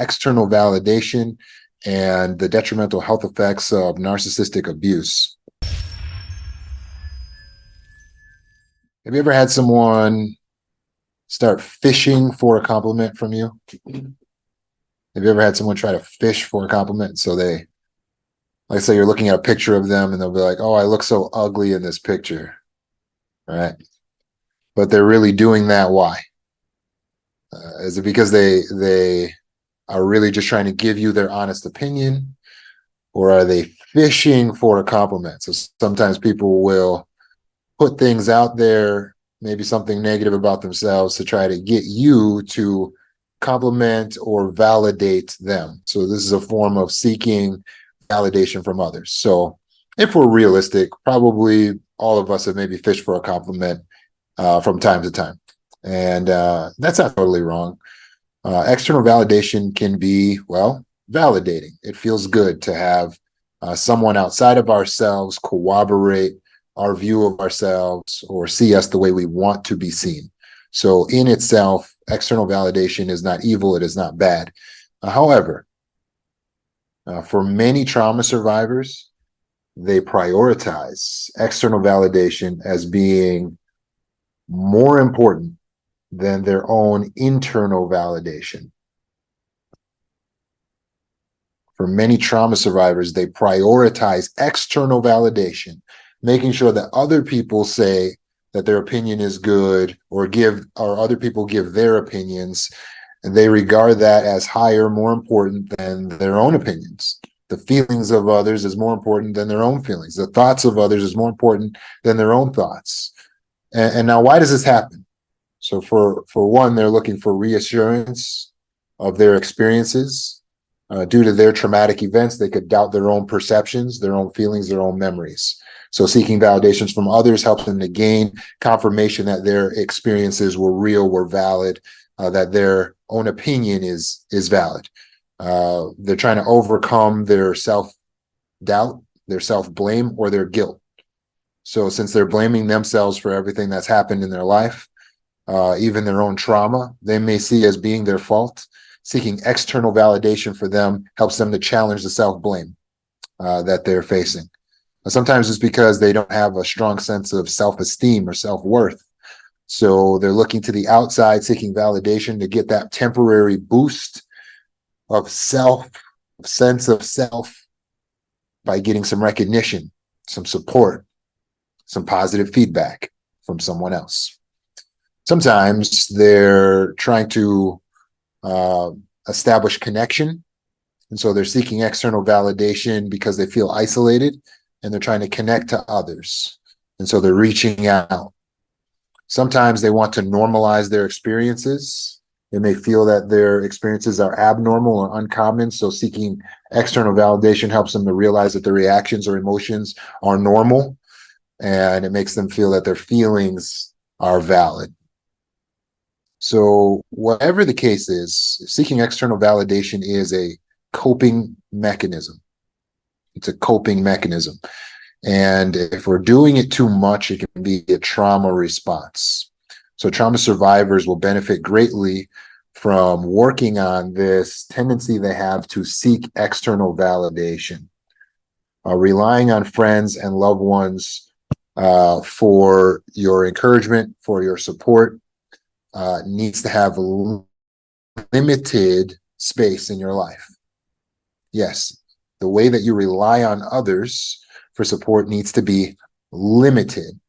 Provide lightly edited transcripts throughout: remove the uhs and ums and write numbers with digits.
external validation and the detrimental health effects of narcissistic abuse. Have you ever had someone start fishing for a compliment from you? Have you ever had someone try to fish for a compliment? So they, like, say you're looking at a picture of them and they'll be like, oh, I look so ugly in this picture, right? But they're really doing that. Why? Is it because they are really just trying to give you their honest opinion, or are they fishing for a compliment? So sometimes people will put things out there, maybe something negative about themselves, to try to get you to compliment or validate them. So this is a form of seeking validation from others. So if we're realistic, probably all of us have maybe fished for a compliment from time to time. And that's not totally wrong. External validation can be, well, validating. It feels good to have someone outside of ourselves corroborate our view of ourselves or see us the way we want to be seen. So in itself, external validation is not evil. It is not bad. However, for many trauma survivors, they prioritize external validation as being more important than their own internal validation. For many trauma survivors, they prioritize external validation, making sure that other people say that their opinion is good, or other people give their opinions, and they regard that as higher, more important than their own opinions. The feelings of others is more important than their own feelings. The thoughts of others is more important than their own thoughts. And now, why does this happen? So for one, they're looking for reassurance of their experiences. Due to their traumatic events, they could doubt their own perceptions, their own feelings, their own memories. So seeking validations from others helps them to gain confirmation that their experiences were real, were valid, that their own opinion is valid. They're trying to overcome their self-doubt, their self-blame, or their guilt. So since they're blaming themselves for everything that's happened in their life, even their own trauma, they may see as being their fault. Seeking external validation for them helps them to challenge the self-blame that they're facing. Sometimes it's because they don't have a strong sense of self-esteem or self-worth. So they're looking to the outside, seeking validation to get that temporary boost of sense of self, by getting some recognition, some support, some positive feedback from someone else. Sometimes they're trying to establish connection. And so they're seeking external validation because they feel isolated and they're trying to connect to others. And so they're reaching out. Sometimes they want to normalize their experiences. They may feel that their experiences are abnormal or uncommon. So seeking external validation helps them to realize that their reactions or emotions are normal. And it makes them feel that their feelings are valid. So whatever the case is, seeking external validation is a coping mechanism. It's a coping mechanism. And if we're doing it too much, it can be a trauma response. So trauma survivors will benefit greatly from working on this tendency they have to seek external validation. Relying on friends and loved ones for your encouragement, for your support, needs to have limited space in your life. Yes, the way that you rely on others for support needs to be limited.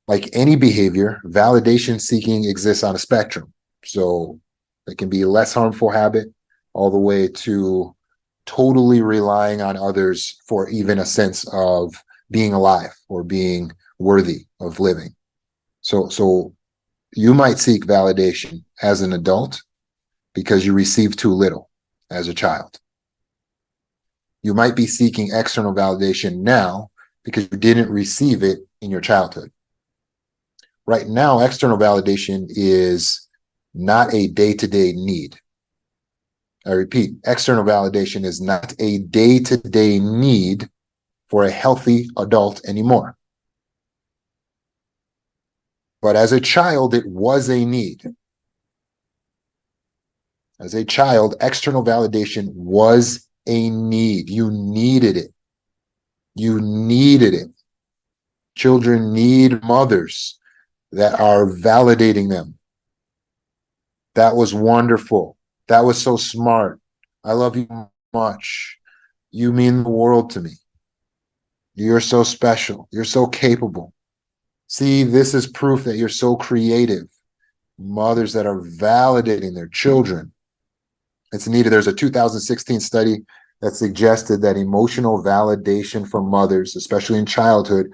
Like any behavior, validation seeking exists on a spectrum. So it can be a less harmful habit all the way to totally relying on others for even a sense of being alive or being worthy of living. So you might seek validation as an adult because you received too little as a child. You might be seeking external validation now because you didn't receive it in your childhood. Right now, external validation is not a day-to-day need. I repeat, external validation is not a day-to-day need for a healthy adult anymore. But as a child, it was a need. As a child, external validation was a need. You needed it. You needed it. Children need mothers that are validating them. That was wonderful. That was so smart. I love you much. You mean the world to me. You're so special. You're so capable. See, this is proof that you're so creative. Mothers that are validating their children. It's needed. There's a 2016 study that suggested that emotional validation from mothers, especially in childhood,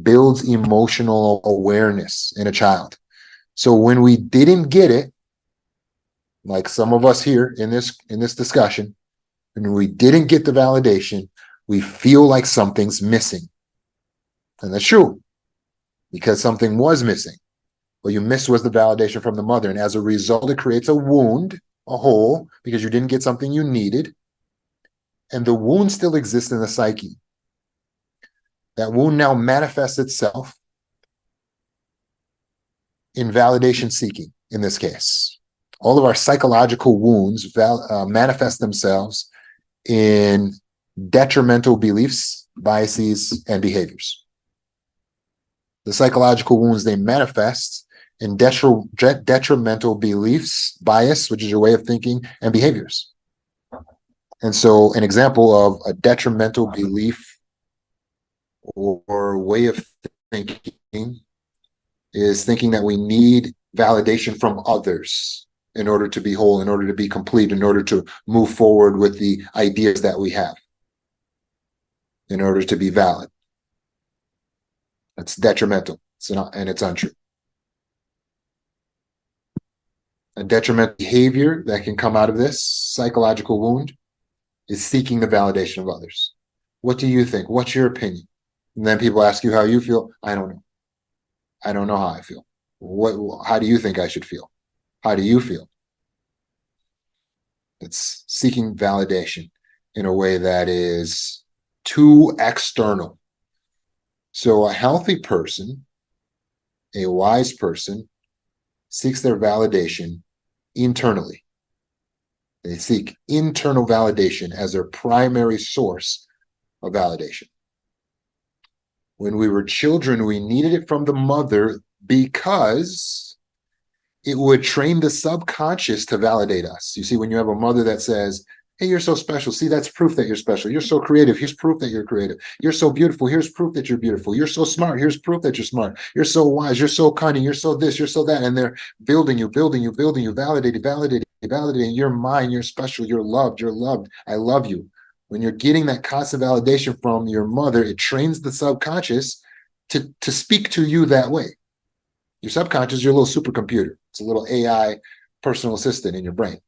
builds emotional awareness in a child. So when we didn't get it, like some of us here in this discussion, when we didn't get the validation, we feel like something's missing. And that's true, because something was missing. What you missed was the validation from the mother. And as a result, it creates a wound, a hole, because you didn't get something you needed. And the wound still exists in the psyche. That wound now manifests itself in validation seeking, in this case. All of our psychological wounds manifest themselves in detrimental beliefs, biases, and behaviors. The psychological wounds, they manifest in detrimental beliefs, bias, which is your way of thinking, and behaviors. And so an example of a detrimental belief or way of thinking is thinking that we need validation from others in order to be whole, in order to be complete, in order to move forward with the ideas that we have, in order to be valid. That's detrimental, and it's untrue. A detrimental behavior that can come out of this psychological wound is seeking the validation of others. What do you think? What's your opinion? And then people ask you how you feel. I don't know. I don't know how I feel. How do you think I should feel? How do you feel? It's seeking validation in a way that is too external. So a healthy person, a wise person, seeks their validation internally. They seek internal validation as their primary source of validation. When we were children, we needed it from the mother because it would train the subconscious to validate us. You see, when you have a mother that says, hey, you're so special. See, that's proof that you're special. You're so creative. Here's proof that you're creative. You're so beautiful. Here's proof that you're beautiful. You're so smart. Here's proof that you're smart. You're so wise. You're so cunning. You're so this. You're so that. And they're building you, validating. You're mine. You're special. You're loved. You're loved. I love you. When you're getting that constant validation from your mother, it trains the subconscious to speak to you that way. Your subconscious is your little supercomputer. It's a little AI personal assistant in your brain.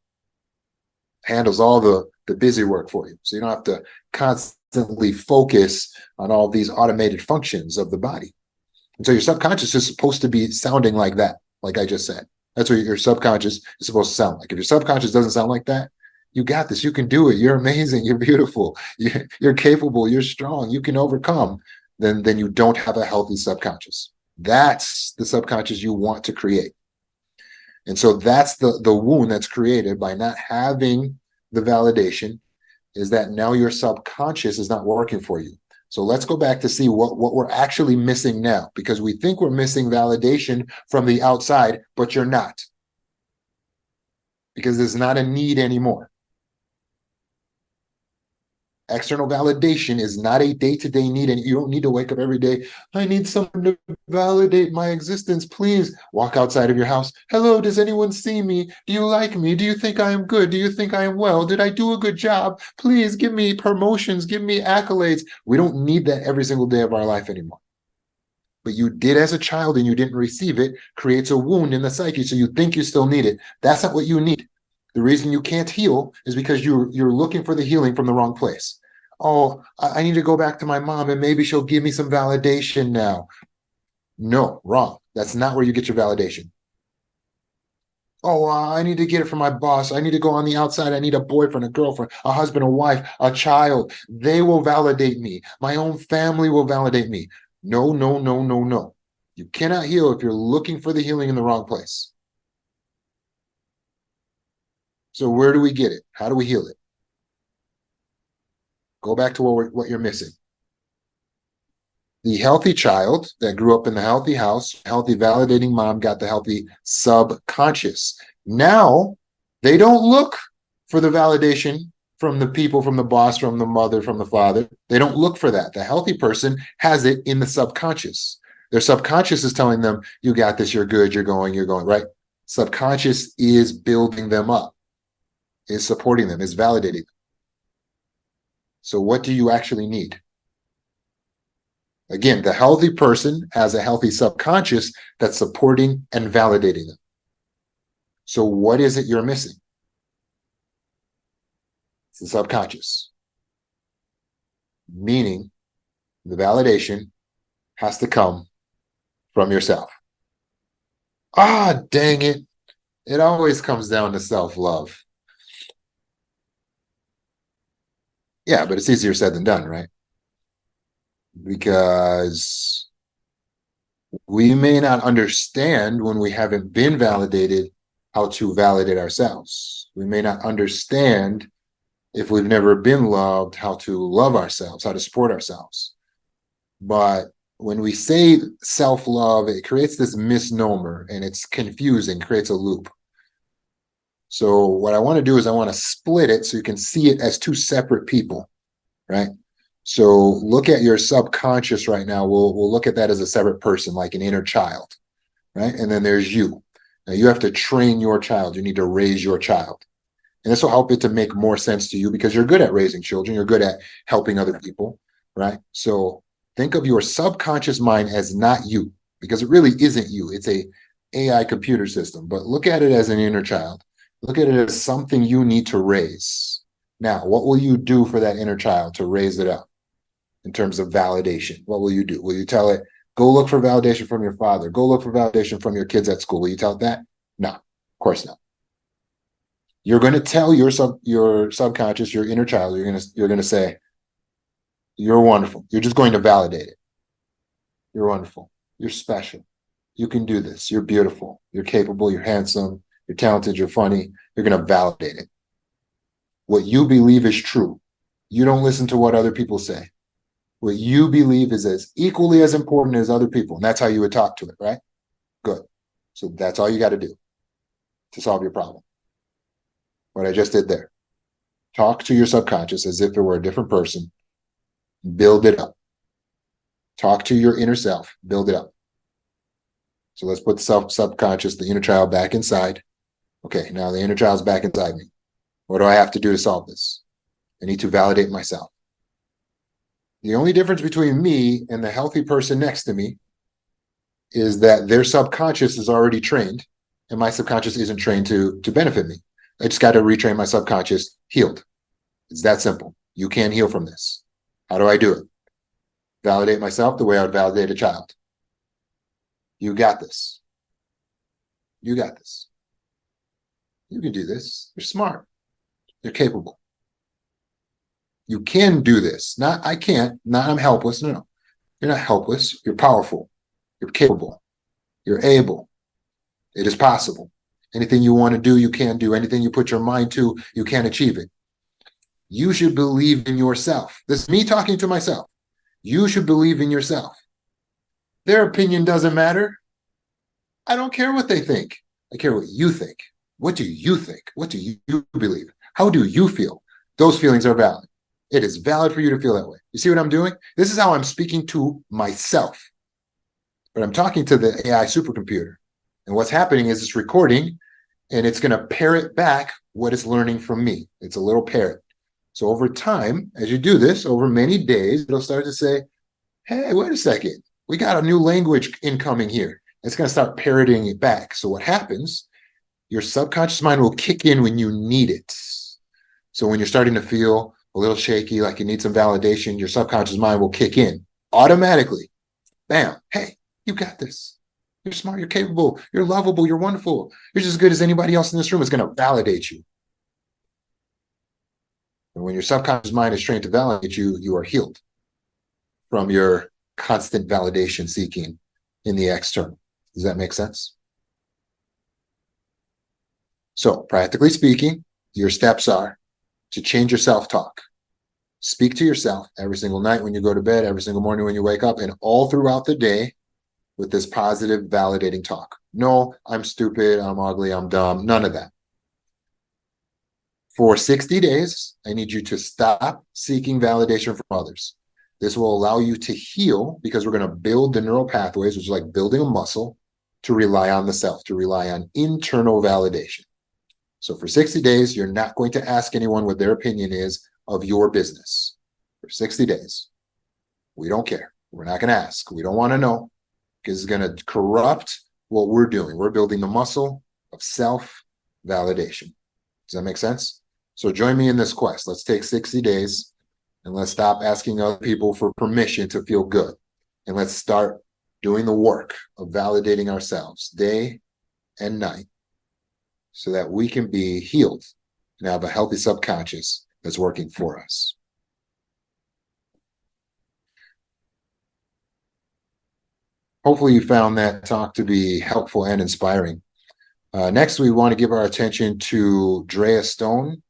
Handles all the busy work for you. So you don't have to constantly focus on all these automated functions of the body. And so your subconscious is supposed to be sounding like that, like I just said. That's what your subconscious is supposed to sound like. If your subconscious doesn't sound like that, you got this. You can do it. You're amazing. You're beautiful. You're capable. You're strong. You can overcome. Then you don't have a healthy subconscious. That's the subconscious you want to create. And so that's the wound that's created by not having the validation, is that now your subconscious is not working for you. So let's go back to see what we're actually missing now, because we think we're missing validation from the outside, but you're not. Because there's not a need anymore. External validation is not a day-to-day need, and you don't need to wake up every day. I need someone to validate my existence. Please walk outside of your house. Hello, does anyone see me? Do you like me? Do you think I am good? Do you think I am well? Did I do a good job? Please give me promotions, give me accolades. We don't need that every single day of our life anymore. But you did as a child and you didn't receive it, creates a wound in the psyche, so you think you still need it. That's not what you need. The reason you can't heal is because you're looking for the healing from the wrong place. Oh, I need to go back to my mom and maybe she'll give me some validation now. No, wrong. That's not where you get your validation. Oh, I need to get it from my boss. I need to go on the outside. I need a boyfriend, a girlfriend, a husband, a wife, a child. They will validate me. My own family will validate me. No, no, no, no, no. You cannot heal if you're looking for the healing in the wrong place. So where do we get it? How do we heal it? Go back to what you're missing. The healthy child that grew up in the healthy house, healthy validating mom got the healthy subconscious. Now they don't look for the validation from the people, from the boss, from the mother, from the father. They don't look for that. The healthy person has it in the subconscious. Their subconscious is telling them, you got this, you're good, you're going, right? Subconscious is building them up, is supporting them, is validating them. So what do you actually need? Again, the healthy person has a healthy subconscious that's supporting and validating them. So what is it you're missing? It's the subconscious. Meaning the validation has to come from yourself. Ah, dang it. It always comes down to self-love. Yeah, but it's easier said than done, right? Because we may not understand when we haven't been validated how to validate ourselves. We may not understand if we've never been loved how to love ourselves, how to support ourselves. But when we say self-love, it creates this misnomer and it's confusing, creates a loop. So what I want to do is I want to split it so you can see it as two separate people, right? So look at your subconscious right now. We'll look at that as a separate person, like an inner child, right? And then there's you. Now you have to train your child. You need to raise your child. And this will help it to make more sense to you because you're good at raising children. You're good at helping other people, right? So think of your subconscious mind as not you, because it really isn't you. It's a AI computer system, but look at it as an inner child. Look at it as something you need to raise. Now, what will you do for that inner child to raise it up in terms of validation? What will you do? Will you tell it, go look for validation from your father? Go look for validation from your kids at school. Will you tell it that? No, of course not. You're going to tell your subconscious, your inner child, you're going to say, you're wonderful. You're just going to validate it. You're wonderful. You're special. You can do this. You're beautiful. You're capable. You're handsome. You're talented. You're funny. You're going to validate it. What you believe is true. You don't listen to what other people say. What you believe is as equally as important as other people. And that's how you would talk to it, right? Good. So that's all you got to do to solve your problem. What I just did there. Talk to your subconscious as if it were a different person. Build it up. Talk to your inner self. Build it up. So let's put the subconscious, the inner child, back inside. Okay, now the inner child's back inside me. What do I have to do to solve this? I need to validate myself. The only difference between me and the healthy person next to me is that their subconscious is already trained and my subconscious isn't trained to benefit me. I just got to retrain my subconscious, healed. It's that simple. You can heal from this. How do I do it? Validate myself the way I would validate a child. You got this. You got this. You can do this. You're smart. You're capable. You can do this. Not I can't. Not I'm helpless. No. You're not helpless. You're powerful. You're capable. You're able. It is possible. Anything you want to do, you can do. Anything you put your mind to, you can achieve it. You should believe in yourself. This is me talking to myself. You should believe in yourself. Their opinion doesn't matter. I don't care what they think. I care what you think. What do you think? What do you believe? How do you feel? Those feelings are valid. It is valid for you to feel that way. You see what I'm doing? This is how I'm speaking to myself. But I'm talking to the AI supercomputer. And what's happening is it's recording and it's going to parrot back what it's learning from me. It's a little parrot. So over time, as you do this, over many days, it'll start to say, hey, wait a second. We got a new language incoming here. It's going to start parroting it back. So what happens, your subconscious mind will kick in when you need it. So when you're starting to feel a little shaky, like you need some validation, your subconscious mind will kick in automatically. Bam. Hey, you got this. You're smart. You're capable. You're lovable. You're wonderful. You're just as good as anybody else in this room. It's going to validate you. And when your subconscious mind is trained to validate you, you are healed from your constant validation seeking in the external. Does that make sense? So practically speaking, your steps are to change your self-talk. Speak to yourself every single night when you go to bed, every single morning when you wake up, and all throughout the day with this positive, validating talk. No, I'm stupid, I'm ugly, I'm dumb, none of that. For 60 days, I need you to stop seeking validation from others. This will allow you to heal because we're going to build the neural pathways, which is like building a muscle, to rely on the self, to rely on internal validation. So for 60 days, you're not going to ask anyone what their opinion is of your business. For 60 days. We don't care. We're not going to ask. We don't want to know because it's going to corrupt what we're doing. We're building the muscle of self-validation. Does that make sense? So join me in this quest. Let's take 60 days and let's stop asking other people for permission to feel good. And let's start doing the work of validating ourselves day and night so that we can be healed and have a healthy subconscious that's working for us. Hopefully you found that talk to be helpful and inspiring. Next, we want to give our attention to Drea Stone.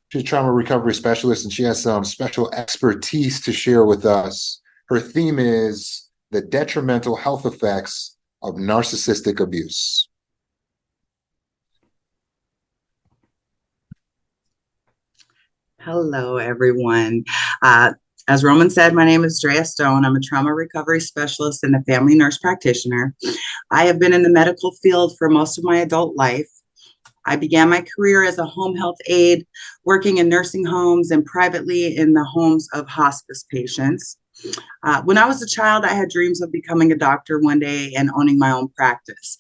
She's a trauma recovery specialist, and she has some special expertise to share with us. Her theme is the detrimental health effects of narcissistic abuse. Hello, everyone. As Roman said, my name is Drea Stone. I'm a trauma recovery specialist and a family nurse practitioner. I have been in the medical field for most of my adult life. I began my career as a home health aide, working in nursing homes and privately in the homes of hospice patients. When I was a child, I had dreams of becoming a doctor one day and owning my own practice.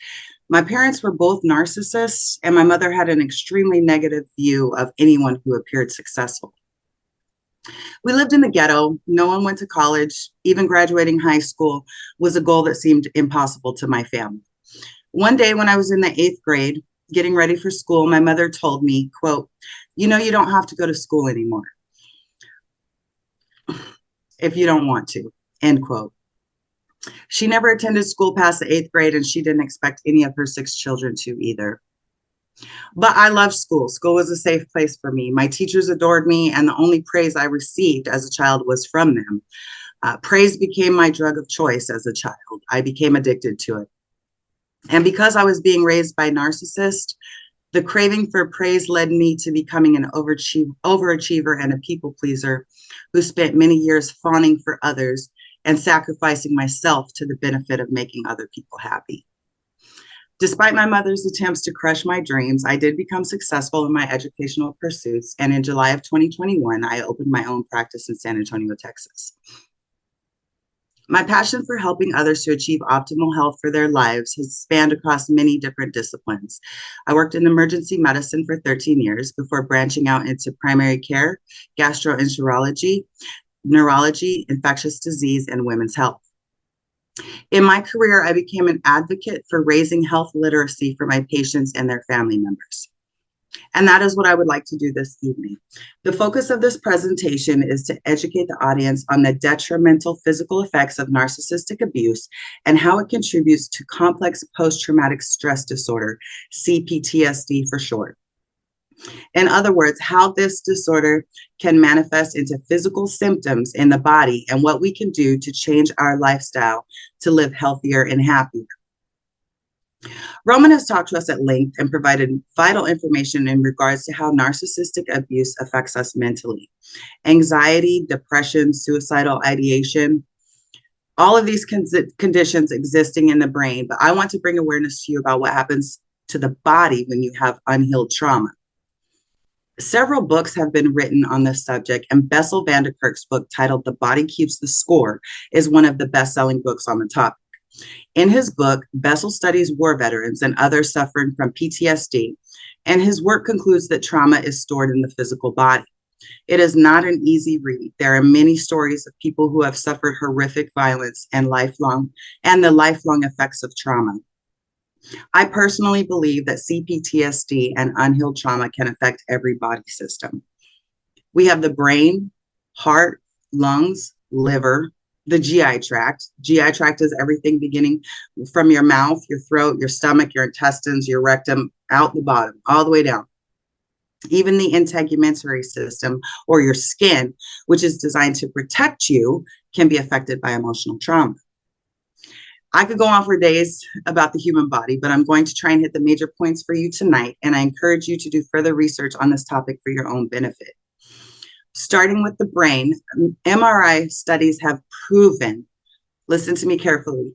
My parents were both narcissists, and my mother had an extremely negative view of anyone who appeared successful. We lived in the ghetto. No one went to college. Even graduating high school was a goal that seemed impossible to my family. One day when I was in the 8th grade, getting ready for school, my mother told me, quote, "You know, you don't have to go to school anymore if you don't want to," end quote. She never attended school past the 8th grade, and she didn't expect any of her 6 children to either. But I loved school. School was a safe place for me. My teachers adored me, and the only praise I received as a child was from them. Praise became my drug of choice as a child. I became addicted to it. And because I was being raised by narcissists, the craving for praise led me to becoming an overachiever and a people pleaser who spent many years fawning for others and sacrificing myself to the benefit of making other people happy. Despite my mother's attempts to crush my dreams, I did become successful in my educational pursuits. And in July of 2021, I opened my own practice in San Antonio, Texas. My passion for helping others to achieve optimal health for their lives has spanned across many different disciplines. I worked in emergency medicine for 13 years before branching out into primary care, gastroenterology, neurology, infectious disease, and women's health. In my career, I became an advocate for raising health literacy for my patients and their family members. And that is what I would like to do this evening. The focus of this presentation is to educate the audience on the detrimental physical effects of narcissistic abuse and how it contributes to complex post-traumatic stress disorder, CPTSD for short. In other words, how this disorder can manifest into physical symptoms in the body and what we can do to change our lifestyle to live healthier and happier. Roman has talked to us at length and provided vital information in regards to how narcissistic abuse affects us mentally. Anxiety, depression, suicidal ideation, all of these conditions existing in the brain, but I want to bring awareness to you about what happens to the body when you have unhealed trauma. Several books have been written on this subject, and Bessel van der Kolk's book titled The Body Keeps the Score is one of the best-selling books on the topic. In his book, Bessel studies war veterans and others suffering from PTSD, and his work concludes that trauma is stored in the physical body. It is not an easy read. There are many stories of people who have suffered horrific violence and the lifelong effects of trauma. I personally believe that CPTSD and unhealed trauma can affect every body system. We have the brain, heart, lungs, liver, the GI tract. GI tract is everything beginning from your mouth, your throat, your stomach, your intestines, your rectum, out the bottom, all the way down. Even the integumentary system, or your skin, which is designed to protect you, can be affected by emotional trauma. I could go on for days about the human body, but I'm going to try and hit the major points for you tonight, and I encourage you to do further research on this topic for your own benefit. Starting with the brain, MRI studies have proven, listen to me carefully,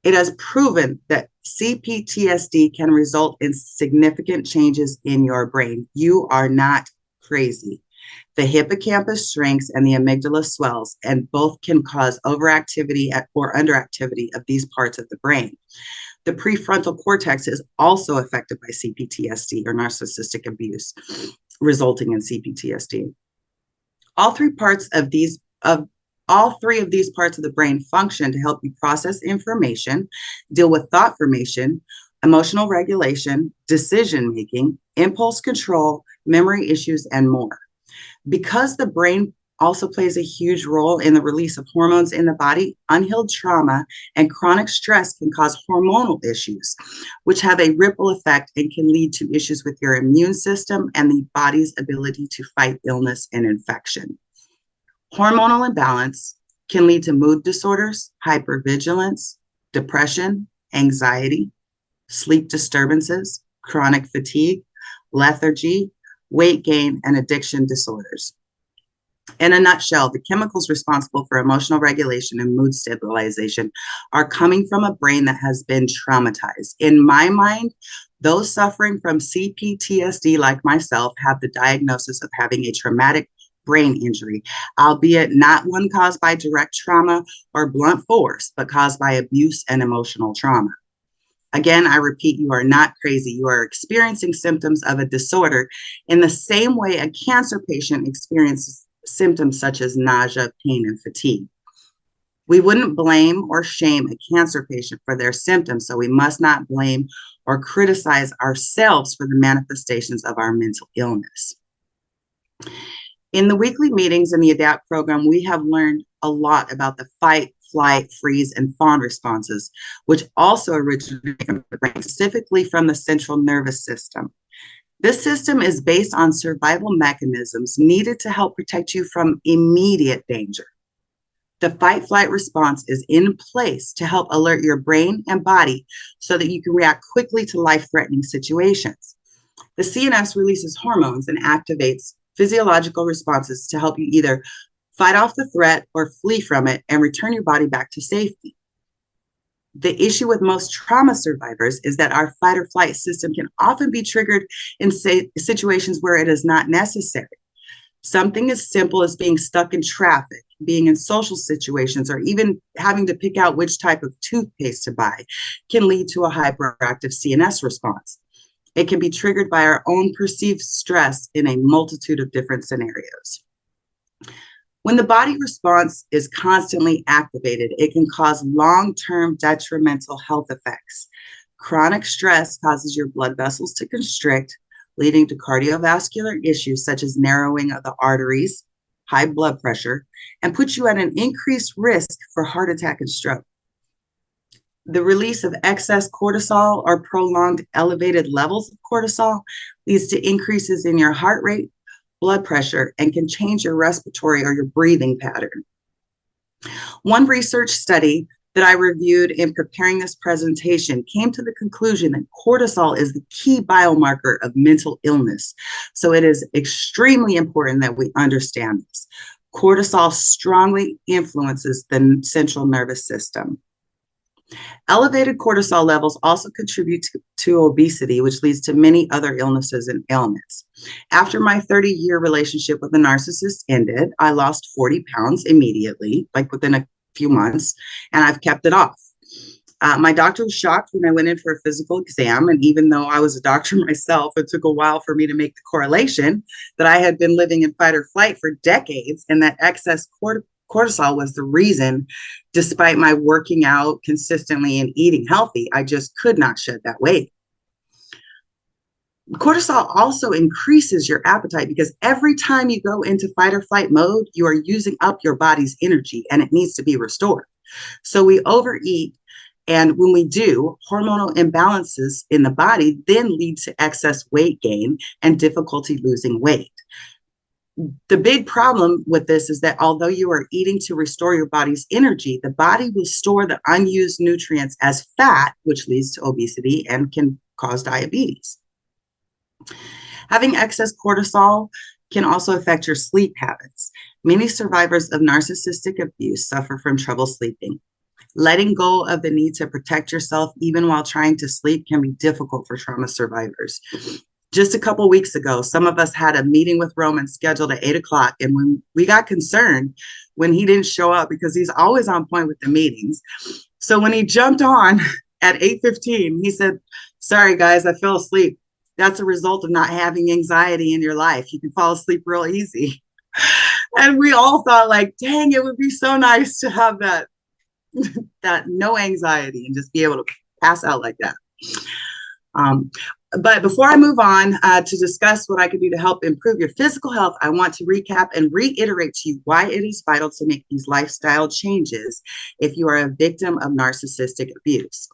it has proven that CPTSD can result in significant changes in your brain. You are not crazy. The hippocampus shrinks and the amygdala swells, and both can cause overactivity or underactivity of these parts of the brain. The prefrontal cortex is also affected by CPTSD or narcissistic abuse, resulting in CPTSD. All three of these parts of the brain function to help you process information, deal with thought formation, emotional regulation, decision making, impulse control, memory issues, and more. Because the brain also plays a huge role in the release of hormones in the body, unhealed trauma and chronic stress can cause hormonal issues, which have a ripple effect and can lead to issues with your immune system and the body's ability to fight illness and infection. Hormonal imbalance can lead to mood disorders, hypervigilance, depression, anxiety, sleep disturbances, chronic fatigue, lethargy, weight gain, and addiction disorders. In a nutshell, the chemicals responsible for emotional regulation and mood stabilization are coming from a brain that has been traumatized. In my mind, those suffering from CPTSD, like myself, have the diagnosis of having a traumatic brain injury, albeit not one caused by direct trauma or blunt force, but caused by abuse and emotional trauma. Again, I repeat, you are not crazy. You are experiencing symptoms of a disorder in the same way a cancer patient experiences symptoms such as nausea, pain, and fatigue. We wouldn't blame or shame a cancer patient for their symptoms, so we must not blame or criticize ourselves for the manifestations of our mental illness. In the weekly meetings in the ADAPT program, we have learned a lot about the fight, flight, freeze, and fawn responses, which also originate from the brain, specifically from the central nervous system. This system is based on survival mechanisms needed to help protect you from immediate danger. The fight-flight response is in place to help alert your brain and body so that you can react quickly to life-threatening situations. The CNS releases hormones and activates physiological responses to help you either fight off the threat or flee from it and return your body back to safety. The issue with most trauma survivors is that our fight or flight system can often be triggered in situations where it is not necessary. Something as simple as being stuck in traffic, being in social situations, or even having to pick out which type of toothpaste to buy can lead to a hyperactive CNS response. It can be triggered by our own perceived stress in a multitude of different scenarios. When the body response is constantly activated, it can cause long-term detrimental health effects. Chronic stress causes your blood vessels to constrict, leading to cardiovascular issues such as narrowing of the arteries, high blood pressure, and puts you at an increased risk for heart attack and stroke. The release of excess cortisol or prolonged elevated levels of cortisol leads to increases in your heart rate, blood pressure, and can change your respiratory or your breathing pattern. One research study that I reviewed in preparing this presentation came to the conclusion that cortisol is the key biomarker of mental illness. So it is extremely important that we understand this. Cortisol strongly influences the central nervous system. Elevated cortisol levels also contribute to obesity, which leads to many other illnesses and ailments. After my 30-year relationship with a narcissist ended, I lost 40 pounds immediately, like within a few months, and I've kept it off. My doctor was shocked when I went in for a physical exam, and even though I was a doctor myself, it took a while for me to make the correlation that I had been living in fight or flight for decades, and that excess cortisol was the reason. Despite my working out consistently and eating healthy, I just could not shed that weight. Cortisol also increases your appetite because every time you go into fight or flight mode, you are using up your body's energy and it needs to be restored. So we overeat And when we do, hormonal imbalances in the body then lead to excess weight gain and difficulty losing weight. The big problem with this is that although you are eating to restore your body's energy, the body will store the unused nutrients as fat, which leads to obesity and can cause diabetes. Having excess cortisol can also affect your sleep habits. Many survivors of narcissistic abuse suffer from trouble sleeping. Letting go of the need to protect yourself, even while trying to sleep, can be difficult for trauma survivors. Just a couple weeks ago, some of us had a meeting with Roman scheduled at 8 o'clock, and when we got concerned when he didn't show up, because he's always on point with the meetings. So when he jumped on at 8:15, he said, "Sorry, guys, I fell asleep. That's a result of not having anxiety in your life. You can fall asleep real easy." And we all thought, like, dang, it would be so nice to have that no anxiety and just be able to pass out like that. But before I move on to discuss what I can do to help improve your physical health, I want to recap and reiterate to you why it is vital to make these lifestyle changes if you are a victim of narcissistic abuse.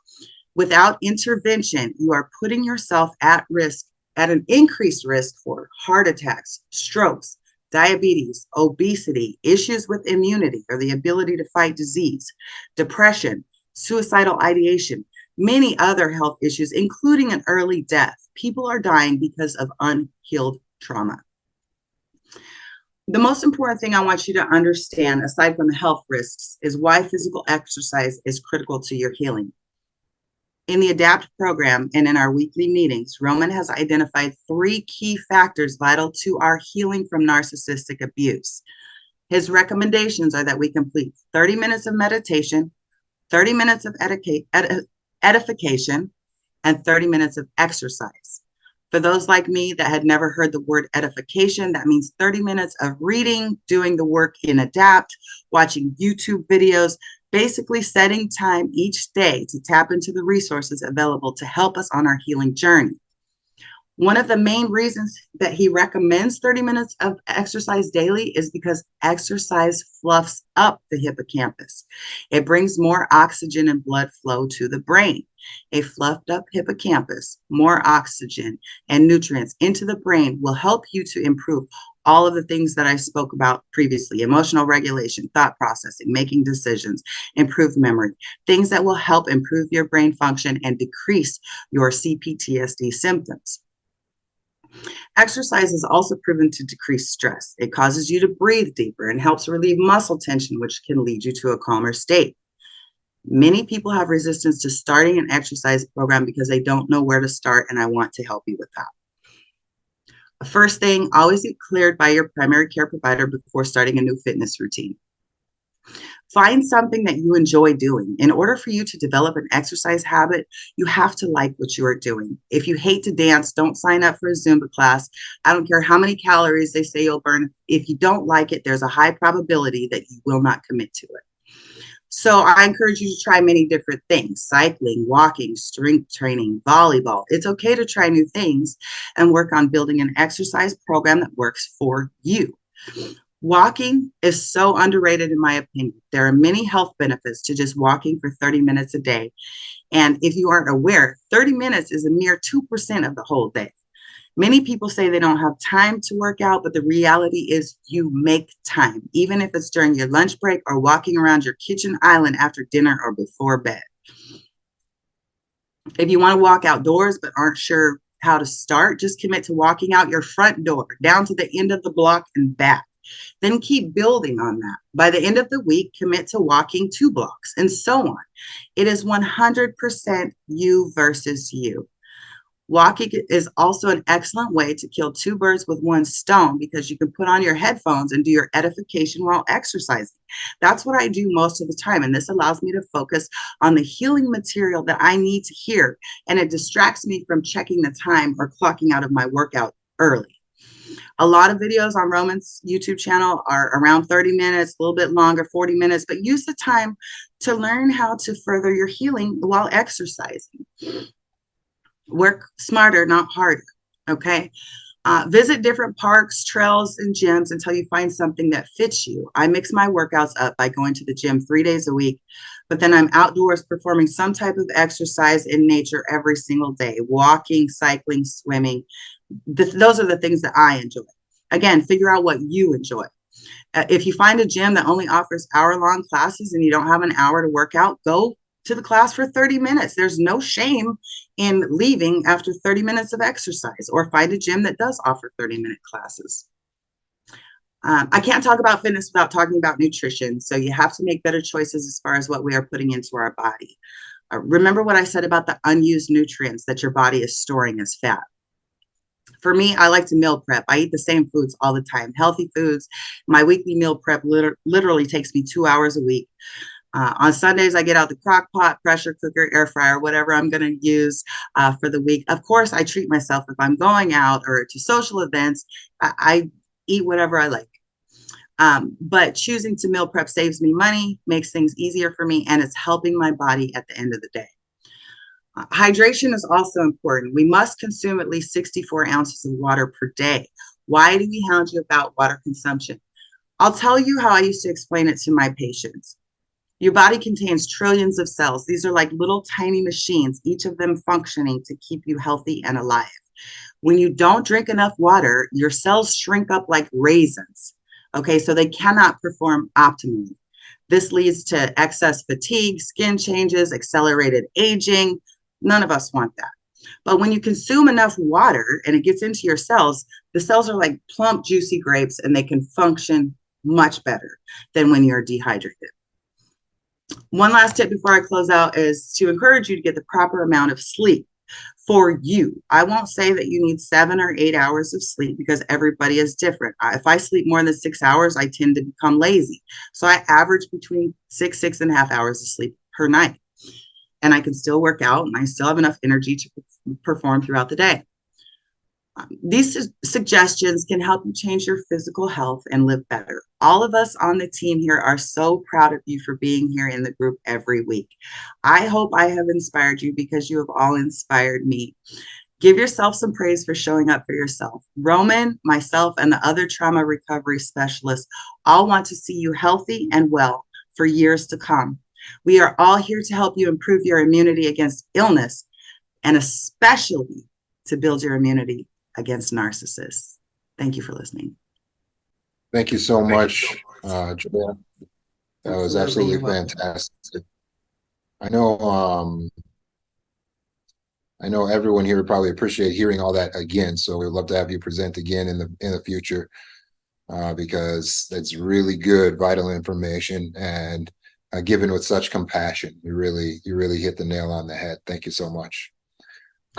Without intervention, you are putting yourself at risk, at an increased risk for heart attacks, strokes, diabetes, obesity, issues with immunity or the ability to fight disease, depression, suicidal ideation, many other health issues, including an early death. People are dying because of unhealed trauma. The most important thing I want you to understand, aside from the health risks, is why physical exercise is critical to your healing. In the ADAPT program and in our weekly meetings, Roman has identified 3 key factors vital to our healing from narcissistic abuse. His recommendations are that we complete 30 minutes of meditation, 30 minutes of edification, and 30 minutes of exercise. For those like me that had never heard the word edification, that means 30 minutes of reading, doing the work in ADAPT, watching YouTube videos, basically setting time each day to tap into the resources available to help us on our healing journey. One of the main reasons that he recommends 30 minutes of exercise daily is because exercise fluffs up the hippocampus. It brings more oxygen and blood flow to the brain. A fluffed up hippocampus, more oxygen and nutrients into the brain will help you to improve all of the things that I spoke about previously: emotional regulation, thought processing, making decisions, improved memory, things that will help improve your brain function and decrease your CPTSD symptoms. Exercise is also proven to decrease stress. It causes you to breathe deeper and helps relieve muscle tension, which can lead you to a calmer state. Many people have resistance to starting an exercise program because they don't know where to start, and I want to help you with that. First thing, always get cleared by your primary care provider before starting a new fitness routine. Find something that you enjoy doing. In order for you to develop an exercise habit, you have to like what you are doing. If you hate to dance, don't sign up for a Zumba class. I don't care how many calories they say you'll burn. If you don't like it, there's a high probability that you will not commit to it. So I encourage you to try many different things: cycling, walking, strength training, volleyball. It's okay to try new things and work on building an exercise program that works for you. Walking is so underrated, in my opinion. There are many health benefits to just walking for 30 minutes a day. And if you aren't aware, 30 minutes is a mere 2% of the whole day. Many people say they don't have time to work out, but the reality is you make time, even if it's during your lunch break or walking around your kitchen island after dinner or before bed. If you want to walk outdoors but aren't sure how to start, just commit to walking out your front door, down to the end of the block and back. Then keep building on that. By the end of the week, commit to walking 2 blocks and so on. It is 100% you versus you. Walking is also an excellent way to kill 2 birds with 1 stone, because you can put on your headphones and do your edification while exercising. That's what I do most of the time, and this allows me to focus on the healing material that I need to hear, and it distracts me from checking the time or clocking out of my workout early. A lot of videos on Roman's YouTube channel are around 30 minutes, a little bit longer, 40 minutes, but use the time to learn how to further your healing while exercising. Work smarter, not harder, okay? Visit different parks, trails, and gyms until you find something that fits you. I mix my workouts up by going to the gym 3 days a week, but then I'm outdoors performing some type of exercise in nature every single day, walking, cycling, swimming. Those are the things that I enjoy. Again, figure out what you enjoy. If you find a gym that only offers hour-long classes and you don't have an hour to work out, go to the class for 30 minutes. There's no shame in leaving after 30 minutes of exercise, or find a gym that does offer 30-minute classes. I can't talk about fitness without talking about nutrition. So you have to make better choices as far as what we are putting into our body. Remember what I said about the unused nutrients that your body is storing as fat. For me, I like to meal prep. I eat the same foods all the time, healthy foods. My weekly meal prep literally takes me 2 hours a week. On Sundays, I get out the crock pot, pressure cooker, air fryer, whatever I'm going to use for the week. Of course, I treat myself if I'm going out or to social events. I eat whatever I like. But choosing to meal prep saves me money, makes things easier for me, and it's helping my body at the end of the day. Hydration is also important. We must consume at least 64 ounces of water per day. Why do we hound you about water consumption? I'll tell you how I used to explain it to my patients. Your body contains trillions of cells. These are like little tiny machines, each of them functioning to keep you healthy and alive. When you don't drink enough water, your cells shrink up like raisins. Okay, so they cannot perform optimally. This leads to excess fatigue, skin changes, accelerated aging. None of us want that. But when you consume enough water and it gets into your cells, the cells are like plump, juicy grapes, and they can function much better than when you're dehydrated. One last tip before I close out is to encourage you to get the proper amount of sleep for you. I won't say that you need 7 or 8 hours of sleep because everybody is different. If I sleep more than 6 hours, I tend to become lazy. So I average between 6.5 hours of sleep per night. And I can still work out and I still have enough energy to perform throughout the day. These suggestions can help you change your physical health and live better. All of us on the team here are so proud of you for being here in the group every week. I hope I have inspired you because you have all inspired me. Give yourself some praise for showing up for yourself. Roman, myself, and the other trauma recovery specialists all want to see you healthy and well for years to come. We are all here to help you improve your immunity against illness, and especially to build your immunity against narcissists. Thank you for listening. Thank you so much, Julia. That was absolutely fantastic. I know everyone here would probably appreciate hearing all that again. So we'd love to have you present again in the future because that's really good, vital information, and given with such compassion. You really hit the nail on the head. Thank you so much.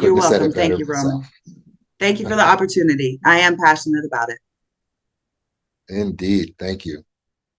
You're welcome. Thank you, Roman. Thank you for the opportunity. I am passionate about it. Indeed. Thank you.